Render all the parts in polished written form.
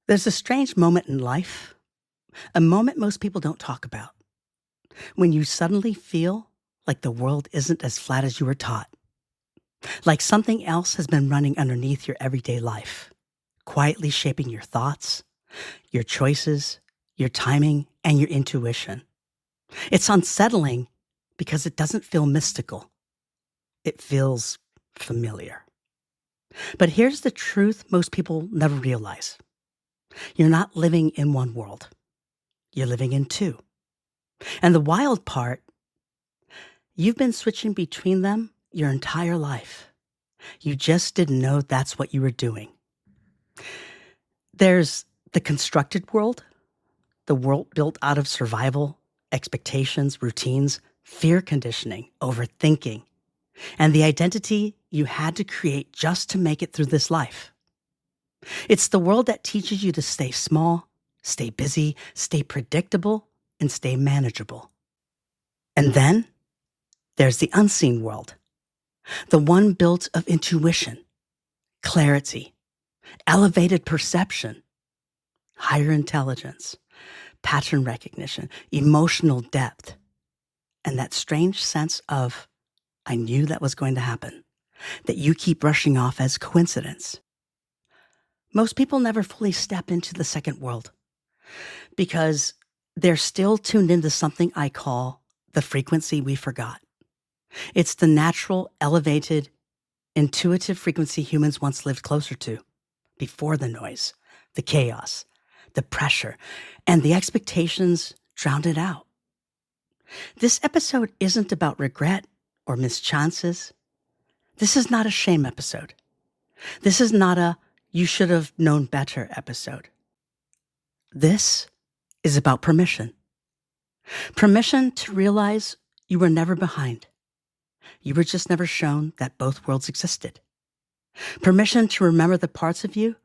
There's a strange moment in life, a moment most people don't talk about, when you suddenly feel like the world isn't as flat as you were taught, like something else has been running underneath your everyday life, quietly shaping your thoughts, your choices, your timing, and your intuition. It's unsettling because it doesn't feel mystical. It feels familiar. But here's the truth most people never realize. You're not living in one world. You're living in two. And the wild part, you've been switching between them your entire life. You just didn't know that's what you were doing. There's the constructed world, the world built out of survival, expectations, routines, fear conditioning, overthinking, and the identity you had to create just to make it through this life. It's the world that teaches you to stay small, stay busy, stay predictable, and stay manageable. And then there's the unseen world, the one built of intuition, clarity, elevated perception, higher intelligence, pattern recognition, emotional depth, and that strange sense of, I knew that was going to happen, that you keep brushing off as coincidence. Most people never fully step into the second world because they're still tuned into something I call the frequency we forgot. It's the natural, elevated, intuitive frequency humans once lived closer to, before the noise, the chaos, the pressure, and the expectations drowned it out. This episode isn't about regret or missed chances. This is not a shame episode. This is not a you should have known better episode. This is about permission. Permission to realize you were never behind. You were just never shown that both worlds existed. Permission to remember the parts of you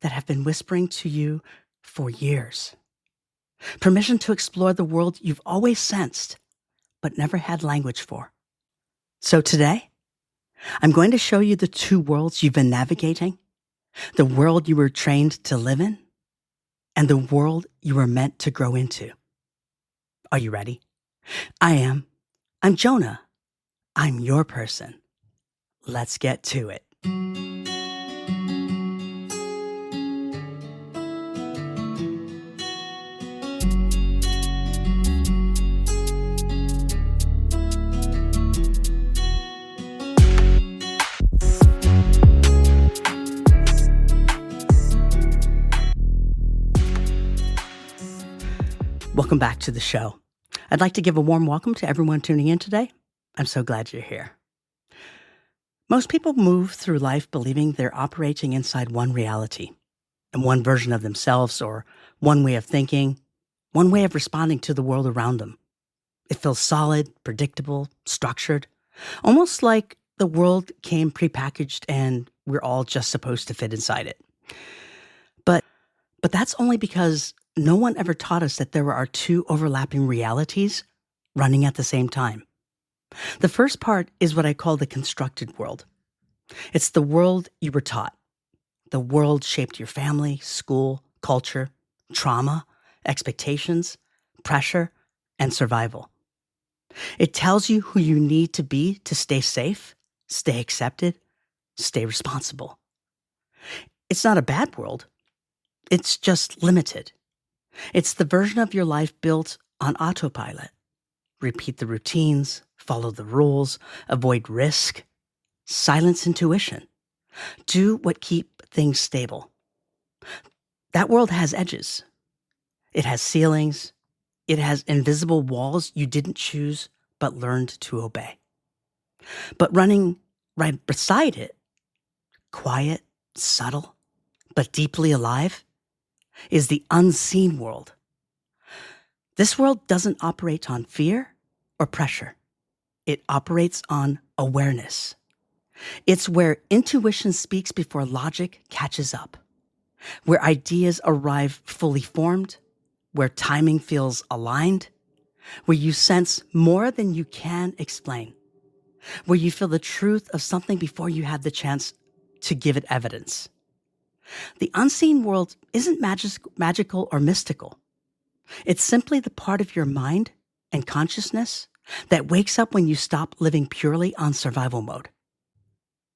that have been whispering to you for years. Permission to explore the world you've always sensed, but never had language for. So today, I'm going to show you the two worlds you've been navigating, the world you were trained to live in, and the world you were meant to grow into. Are you ready? I am. I'm Jonah. I'm your person. Let's get to it. Welcome back to the show. I'd like to give a warm welcome to everyone tuning in today. I'm so glad you're here. Most people move through life believing they're operating inside one reality, and one version of themselves, or one way of thinking, one way of responding to the world around them. It feels solid, predictable, structured, almost like the world came prepackaged and we're all just supposed to fit inside it. But that's only because no one ever taught us that there are two overlapping realities running at the same time. The first part is what I call the constructed world. It's the world you were taught. The world shaped your family, school, culture, trauma, expectations, pressure, and survival. It tells you who you need to be to stay safe, stay accepted, stay responsible. It's not a bad world. It's just limited. It's the version of your life built on autopilot. Repeat the routines, follow the rules, avoid risk, silence intuition. Do what keep things stable. That world has edges. It has ceilings. It has invisible walls you didn't choose but learned to obey. But running right beside it, quiet, subtle, but deeply alive, is the unseen world. This world doesn't operate on fear or pressure. It operates on awareness. It's where intuition speaks before logic catches up, where ideas arrive fully formed, where timing feels aligned, where you sense more than you can explain, where you feel the truth of something before you have the chance to give it evidence. The unseen world isn't magical or mystical. It's simply the part of your mind and consciousness that wakes up when you stop living purely on survival mode.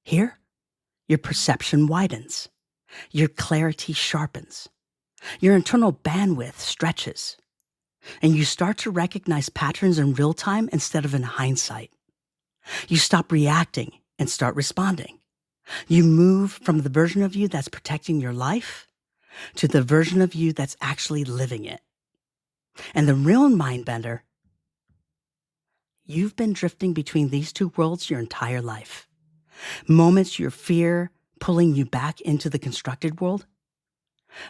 Here, your perception widens, your clarity sharpens, your internal bandwidth stretches, and you start to recognize patterns in real time instead of in hindsight. You stop reacting and start responding. You move from the version of you that's protecting your life to the version of you that's actually living it. And the real mind bender, you've been drifting between these two worlds your entire life. Moments your fear pulling you back into the constructed world.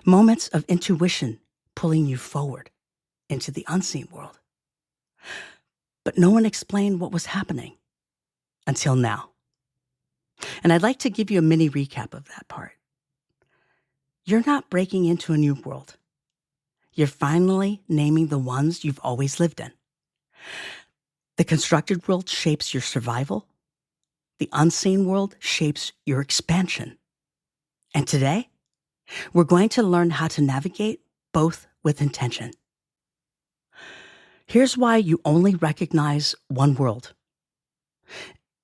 Moments of intuition pulling you forward into the unseen world. But no one explained what was happening until now. And I'd like to give you a mini recap of that part. You're not breaking into a new world. You're finally naming the ones you've always lived in. The constructed world shapes your survival. The unseen world shapes your expansion. And today, we're going to learn how to navigate both with intention. Here's why you only recognize one world.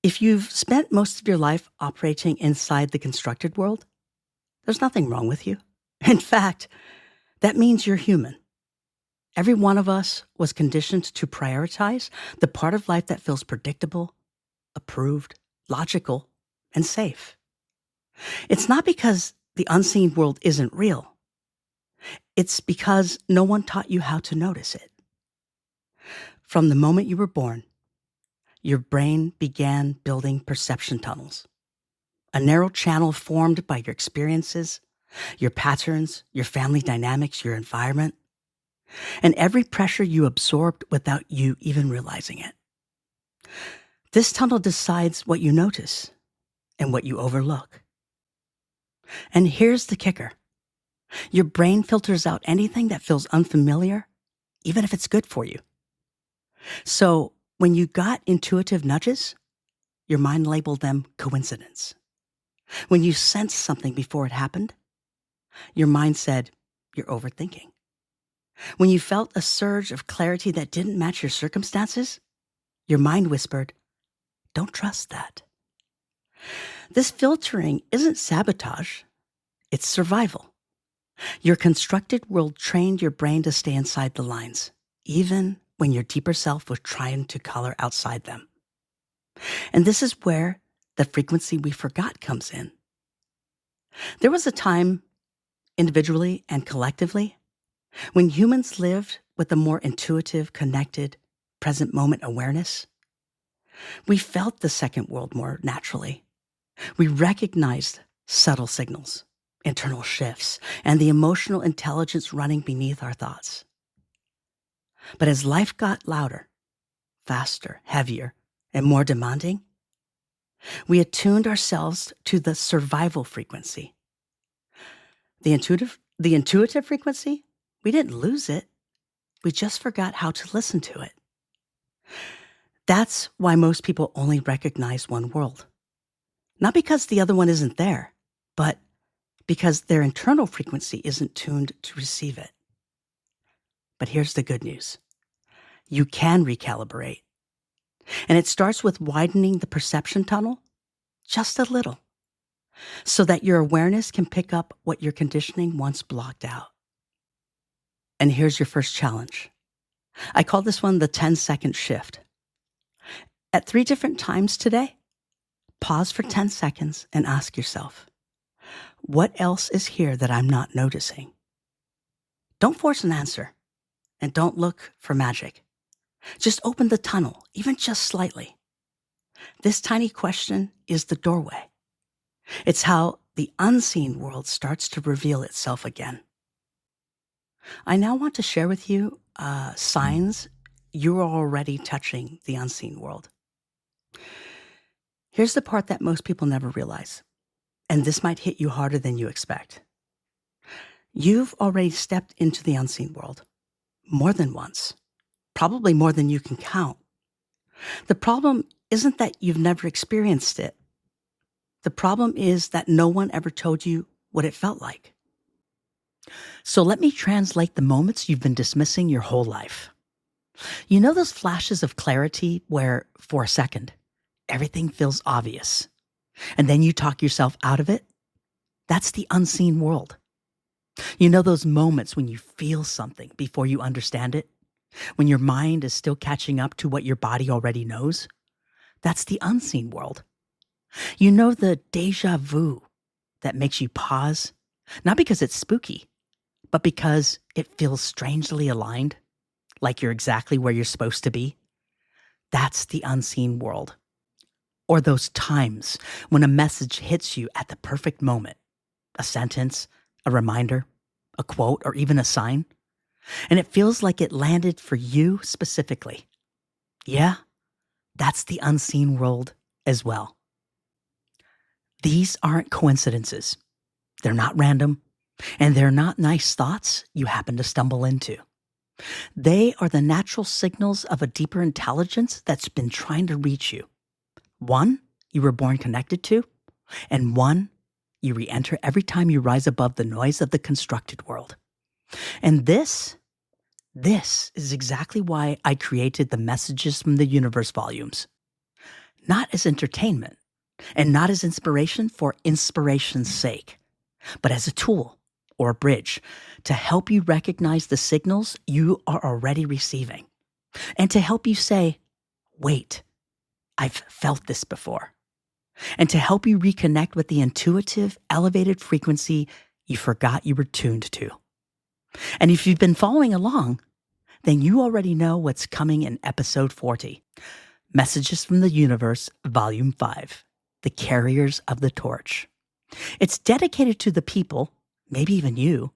If you've spent most of your life operating inside the constructed world, there's nothing wrong with you. In fact, that means you're human. Every one of us was conditioned to prioritize the part of life that feels predictable, approved, logical, and safe. It's not because the unseen world isn't real. It's because no one taught you how to notice it. From the moment you were born, your brain began building perception tunnels, a narrow channel formed by your experiences, your patterns, your family dynamics, your environment, and every pressure you absorbed without you even realizing it. This tunnel decides what you notice and what you overlook. And here's the kicker. Your brain filters out anything that feels unfamiliar, even if it's good for you. So when you got intuitive nudges, your mind labeled them coincidence. When you sensed something before it happened, your mind said, you're overthinking. When you felt a surge of clarity that didn't match your circumstances, your mind whispered, don't trust that. This filtering isn't sabotage, it's survival. Your constructed world trained your brain to stay inside the lines, even when your deeper self was trying to color outside them. And this is where the frequency we forgot comes in. There was a time, individually and collectively, when humans lived with a more intuitive, connected, present moment awareness. We felt the second world more naturally. We recognized subtle signals, internal shifts, and the emotional intelligence running beneath our thoughts. But as life got louder, faster, heavier, and more demanding, we attuned ourselves to the survival frequency. The intuitive frequency, we didn't lose it. We just forgot how to listen to it. That's why most people only recognize one world. Not because the other one isn't there, but because their internal frequency isn't tuned to receive it. But here's the good news. You can recalibrate. And it starts with widening the perception tunnel just a little, so that your awareness can pick up what your conditioning once blocked out. And here's your first challenge. I call this one the 10-second shift. At 3 different times today, pause for 10 seconds and ask yourself, what else is here that I'm not noticing? Don't force an answer, and don't look for magic. Just open the tunnel, even just slightly. This tiny question is the doorway. It's how the unseen world starts to reveal itself again. I now want to share with you signs you are already touching the unseen world. Here's the part that most people never realize, and this might hit you harder than you expect. You've already stepped into the unseen world more than once, probably more than you can count. The problem isn't that you've never experienced it. The problem is that no one ever told you what it felt like. So let me translate the moments you've been dismissing your whole life. You know those flashes of clarity where, for a second, everything feels obvious, and then you talk yourself out of it? That's the unseen world. You know those moments when you feel something before you understand it? When your mind is still catching up to what your body already knows? That's the unseen world. You know the déjà vu that makes you pause, not because it's spooky, but because it feels strangely aligned, like you're exactly where you're supposed to be? That's the unseen world. Or those times when a message hits you at the perfect moment, a sentence, a reminder, a quote, or even a sign, and it feels like it landed for you specifically. Yeah, that's the unseen world as well. These aren't coincidences. They're not random, and they're not nice thoughts you happen to stumble into. They are the natural signals of a deeper intelligence that's been trying to reach you. One you were born connected to, and one you re-enter every time you rise above the noise of the constructed world. And this is exactly why I created the Messages from the Universe volumes. Not as entertainment, and not as inspiration for inspiration's sake, but as a tool or a bridge to help you recognize the signals you are already receiving, and to help you say, wait, I've felt this before, and to help you reconnect with the intuitive, elevated frequency you forgot you were tuned to. And if you've been following along, then you already know what's coming in episode 40, Messages from the Universe, Volume 5, The Carriers of the Torch. It's dedicated to the people, maybe even you,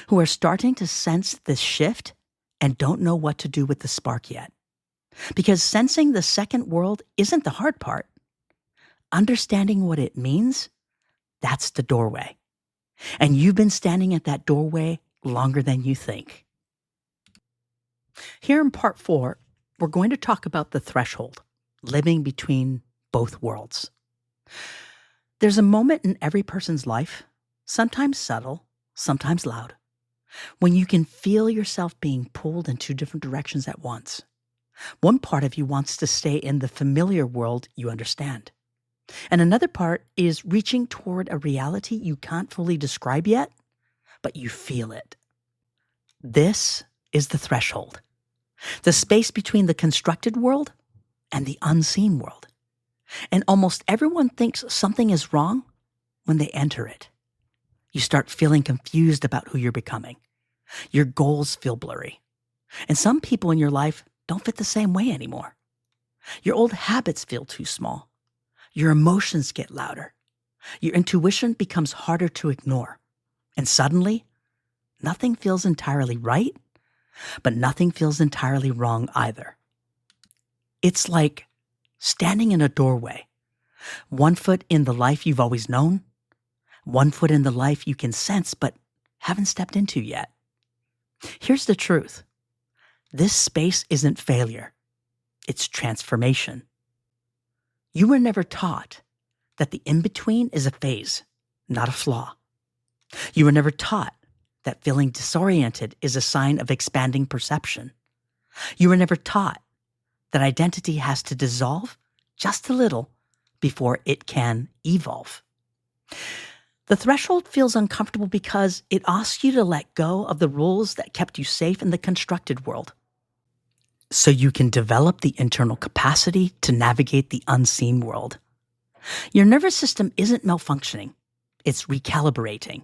who are starting to sense this shift and don't know what to do with the spark yet. Because sensing the second world isn't the hard part. Understanding what it means, that's the doorway. And you've been standing at that doorway longer than you think. Here in part 4, we're going to talk about the threshold, living between both worlds. There's a moment in every person's life, sometimes subtle, sometimes loud, when you can feel yourself being pulled in two different directions at once. One part of you wants to stay in the familiar world you understand. And another part is reaching toward a reality you can't fully describe yet, but you feel it. This is the threshold, the space between the constructed world and the unseen world. And almost everyone thinks something is wrong when they enter it. You start feeling confused about who you're becoming. Your goals feel blurry. And some people in your life don't fit the same way anymore. Your old habits feel too small. Your emotions get louder. Your intuition becomes harder to ignore. And suddenly, nothing feels entirely right, but nothing feels entirely wrong either. It's like standing in a doorway, 1 foot in the life you've always known, 1 foot in the life you can sense but haven't stepped into yet. Here's the truth. This space isn't failure. It's transformation. You were never taught that the in-between is a phase, not a flaw. You were never taught that feeling disoriented is a sign of expanding perception. You were never taught that identity has to dissolve just a little before it can evolve. The threshold feels uncomfortable because it asks you to let go of the rules that kept you safe in the constructed world, so you can develop the internal capacity to navigate the unseen world. Your nervous system isn't malfunctioning, it's recalibrating.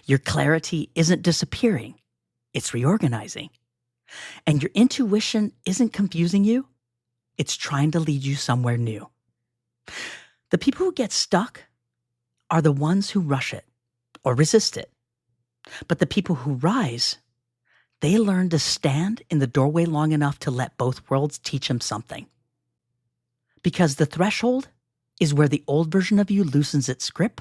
Your clarity isn't disappearing, it's reorganizing. And your intuition isn't confusing you, it's trying to lead you somewhere new. The people who get stuck are the ones who rush it or resist it. But the people who rise, they learn to stand in the doorway long enough to let both worlds teach them something. Because the threshold is where the old version of you loosens its grip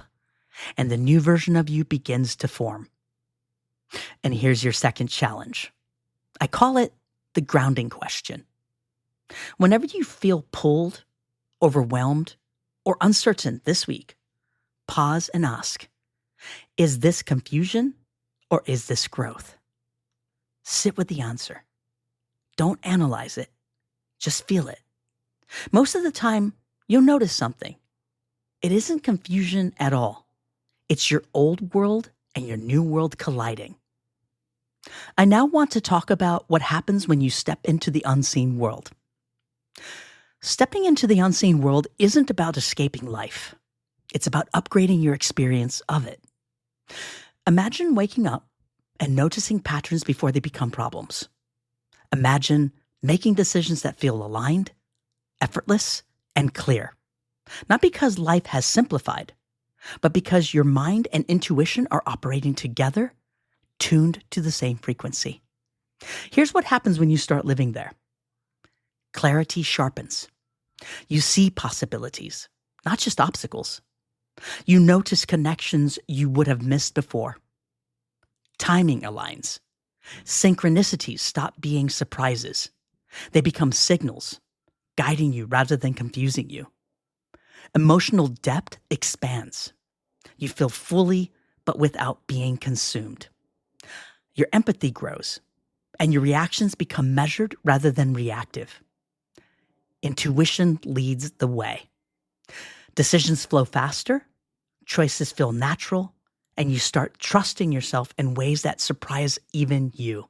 and the new version of you begins to form. And here's your second challenge. I call it the grounding question. Whenever you feel pulled, overwhelmed, or uncertain this week, pause and ask, Is this confusion or is this growth? Sit with the answer. Don't analyze it. Just feel it. Most of the time, you'll notice something. It isn't confusion at all. It's your old world and your new world colliding. I now want to talk about what happens when you step into the unseen world. Stepping into the unseen world isn't about escaping life. It's about upgrading your experience of it. Imagine waking up and noticing patterns before they become problems. Imagine making decisions that feel aligned, effortless, and clear. Not because life has simplified, but because your mind and intuition are operating together, tuned to the same frequency. Here's what happens when you start living there. Clarity sharpens. You see possibilities, not just obstacles. You notice connections you would have missed before. Timing aligns. Synchronicities stop being surprises. They become signals, guiding you rather than confusing you. Emotional depth expands. You feel fully, but without being consumed. Your empathy grows, and your reactions become measured rather than reactive. Intuition leads the way. Decisions flow faster, choices feel natural, and you start trusting yourself in ways that surprise even you.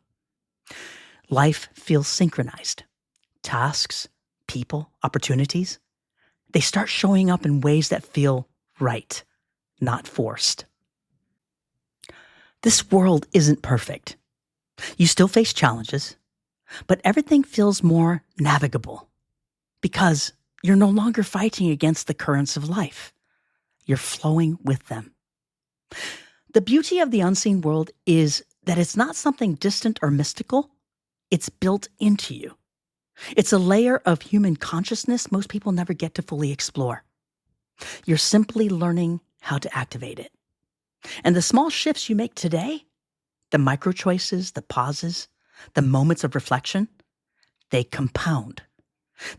Life feels synchronized. Tasks, people, opportunities, they start showing up in ways that feel right, not forced. This world isn't perfect. You still face challenges, but everything feels more navigable because you're no longer fighting against the currents of life. You're flowing with them. The beauty of the unseen world is that it's not something distant or mystical. It's built into you. It's a layer of human consciousness most people never get to fully explore. You're simply learning how to activate it. And the small shifts you make today, the micro choices, the pauses, the moments of reflection, they compound.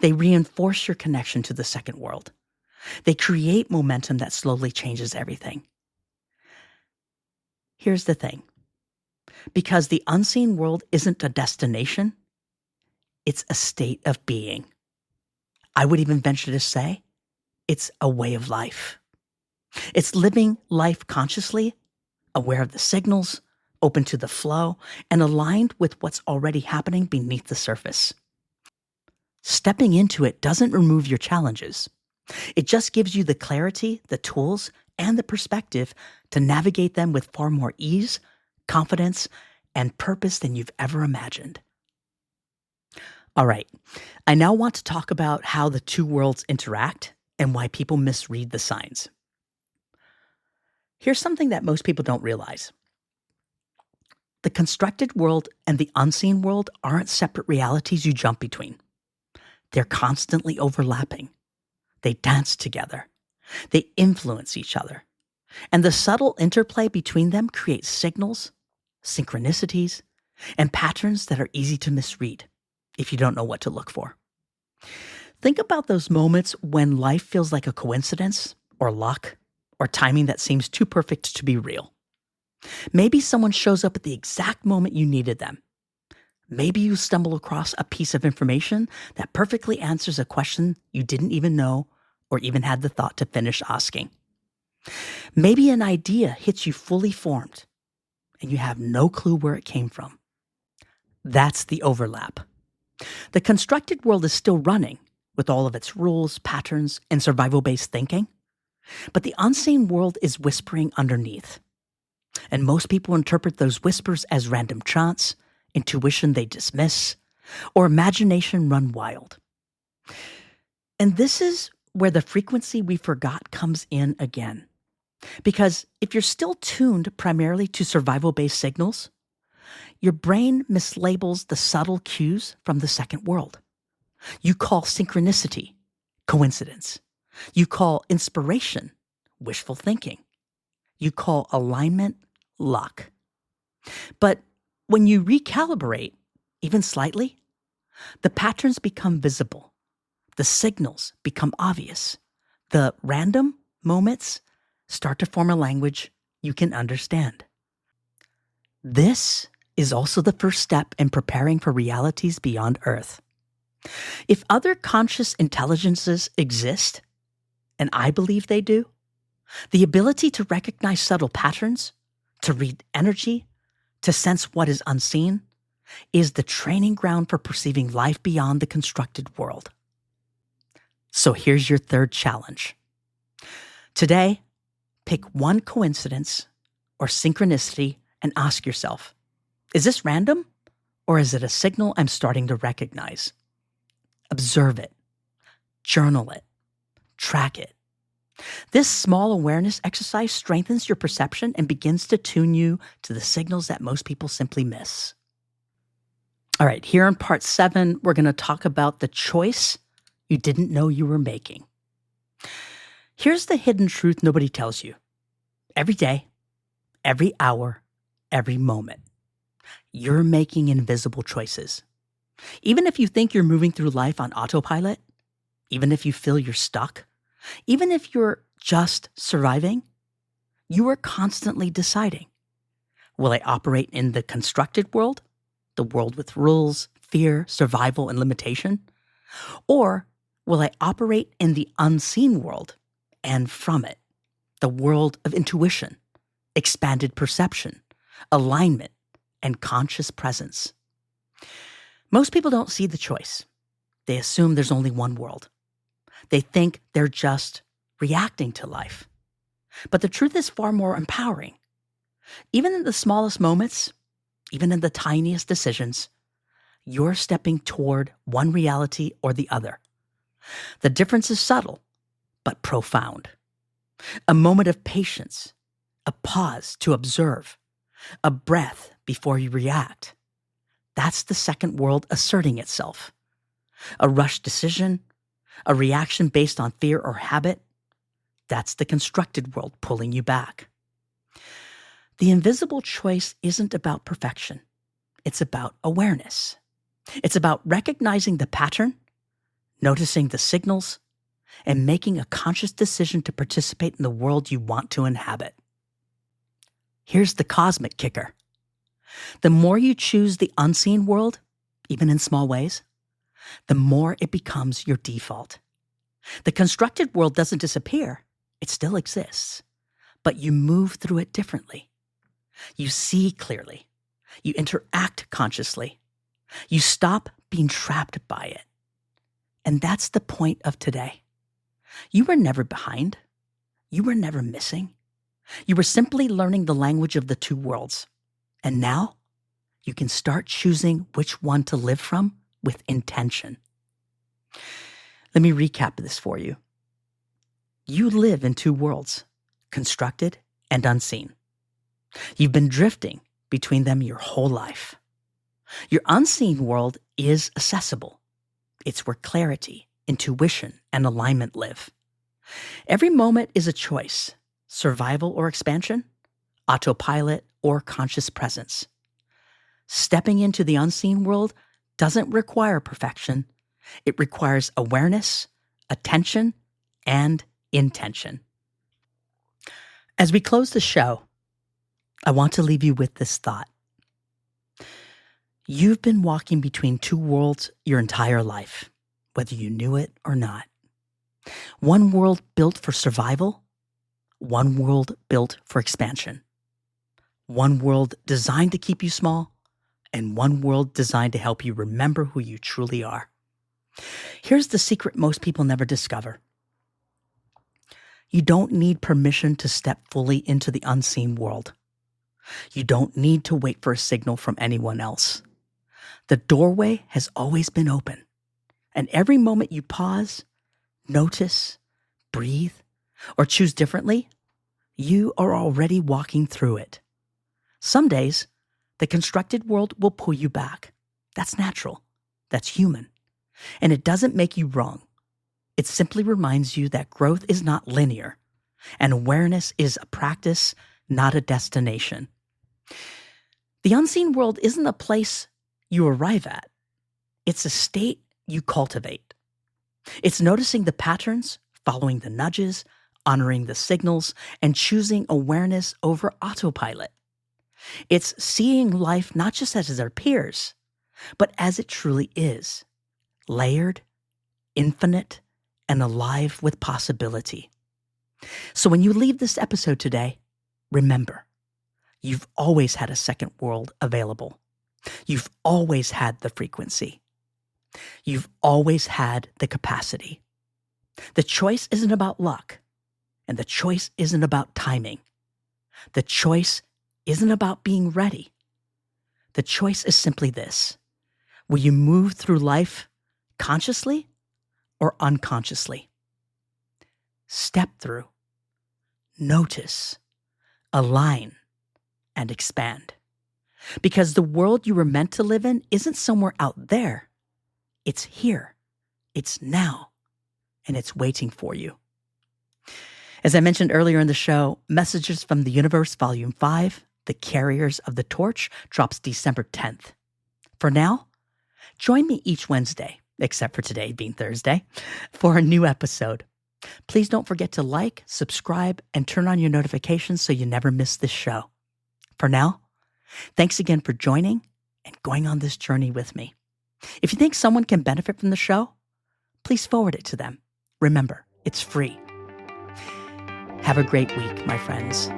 They reinforce your connection to the second world. They create momentum that slowly changes everything. Here's the thing. Because the unseen world isn't a destination, it's a state of being. I would even venture to say it's a way of life. It's living life consciously, aware of the signals, open to the flow, and aligned with what's already happening beneath the surface. Stepping into it doesn't remove your challenges. It just gives you the clarity, the tools, and the perspective to navigate them with far more ease, confidence, and purpose than you've ever imagined. All right, I now want to talk about how the two worlds interact and why people misread the signs. Here's something that most people don't realize. The constructed world and the unseen world aren't separate realities you jump between. They're constantly overlapping. They dance together. They influence each other. And the subtle interplay between them creates signals, synchronicities, and patterns that are easy to misread if you don't know what to look for. Think about those moments when life feels like a coincidence or luck or timing that seems too perfect to be real. Maybe someone shows up at the exact moment you needed them. Maybe you stumble across a piece of information that perfectly answers a question you didn't even know or even had the thought to finish asking. Maybe an idea hits you fully formed and you have no clue where it came from. That's the overlap. The constructed world is still running with all of its rules, patterns, and survival-based thinking, but the unseen world is whispering underneath. And most people interpret those whispers as random chance, intuition they dismiss, or imagination run wild. And this is where the frequency we forgot comes in again. Because if you're still tuned primarily to survival-based signals, your brain mislabels the subtle cues from the second world. You call synchronicity coincidence. You call inspiration wishful thinking. You call alignment luck. But when you recalibrate, even slightly, the patterns become visible. The signals become obvious. The random moments start to form a language you can understand. This is also the first step in preparing for realities beyond Earth. If other conscious intelligences exist, and I believe they do, the ability to recognize subtle patterns, to read energy, to sense what is unseen, is the training ground for perceiving life beyond the constructed world. So here's your third challenge. Today, pick one coincidence or synchronicity and ask yourself, is this random or is it a signal I'm starting to recognize? Observe it, journal it, track it. This small awareness exercise strengthens your perception and begins to tune you to the signals that most people simply miss. All right, here in part 7, we're going to talk about the choice you didn't know you were making. Here's the hidden truth nobody tells you. Every day, every hour, every moment, you're making invisible choices. Even if you think you're moving through life on autopilot, even if you feel you're stuck, even if you're just surviving, you are constantly deciding. Will I operate in the constructed world, the world with rules, fear, survival, and limitation? Or will I operate in the unseen world and from it, the world of intuition, expanded perception, alignment, and conscious presence? Most people don't see the choice. They assume there's only one world. They think they're just reacting to life. But the truth is far more empowering. Even in the smallest moments, even in the tiniest decisions, you're stepping toward one reality or the other. The difference is subtle, but profound. A moment of patience, a pause to observe, a breath before you react. That's the second world asserting itself. A rushed decision, a reaction based on fear or habit, that's the constructed world pulling you back. The invisible choice isn't about perfection. It's about awareness. It's about recognizing the pattern, noticing the signals, and making a conscious decision to participate in the world you want to inhabit. Here's the cosmic kicker. The more you choose the unseen world, even in small ways, the more it becomes your default. The constructed world doesn't disappear. It still exists. But you move through it differently. You see clearly. You interact consciously. You stop being trapped by it. And that's the point of today. You were never behind. You were never missing. You were simply learning the language of the two worlds. And now, you can start choosing which one to live from with intention. Let me recap this for you. You live in two worlds, constructed and unseen. You've been drifting between them your whole life. Your unseen world is accessible. It's where clarity, intuition, and alignment live. Every moment is a choice, survival or expansion, autopilot or conscious presence. Stepping into the unseen world doesn't require perfection. It requires awareness, attention, and intention. As we close the show, I want to leave you with this thought. You've been walking between two worlds your entire life, whether you knew it or not. One world built for survival, one world built for expansion. One world designed to keep you small, and one world designed to help you remember who you truly are. Here's the secret most people never discover. You don't need permission to step fully into the unseen world. You don't need to wait for a signal from anyone else. The doorway has always been open, and every moment you pause, notice, breathe, or choose differently, you are already walking through it. Some days, the constructed world will pull you back. That's natural. That's human. And it doesn't make you wrong. It simply reminds you that growth is not linear, and awareness is a practice, not a destination. The unseen world isn't a place you arrive at. It's a state you cultivate. It's noticing the patterns, following the nudges, honoring the signals, and choosing awareness over autopilot. It's seeing life not just as it appears, but as it truly is, layered, infinite, and alive with possibility. So when you leave this episode today, remember, you've always had a second world available. You've always had the frequency. You've always had the capacity. The choice isn't about luck, and the choice isn't about timing. The choice isn't about being ready. The choice is simply this: will you move through life consciously or unconsciously? Step through, notice, align, and expand. Because the world you were meant to live in isn't somewhere out there. It's here. It's now. And it's waiting for you. As I mentioned earlier in the show, Messages from the Universe Volume 5, The Carriers of the Torch, drops December 10th. For now, join me each Wednesday, except for today being Thursday, for a new episode. Please don't forget to like, subscribe, and turn on your notifications so you never miss this show. For now, thanks again for joining and going on this journey with me. If you think someone can benefit from the show, please forward it to them. Remember, it's free. Have a great week, my friends.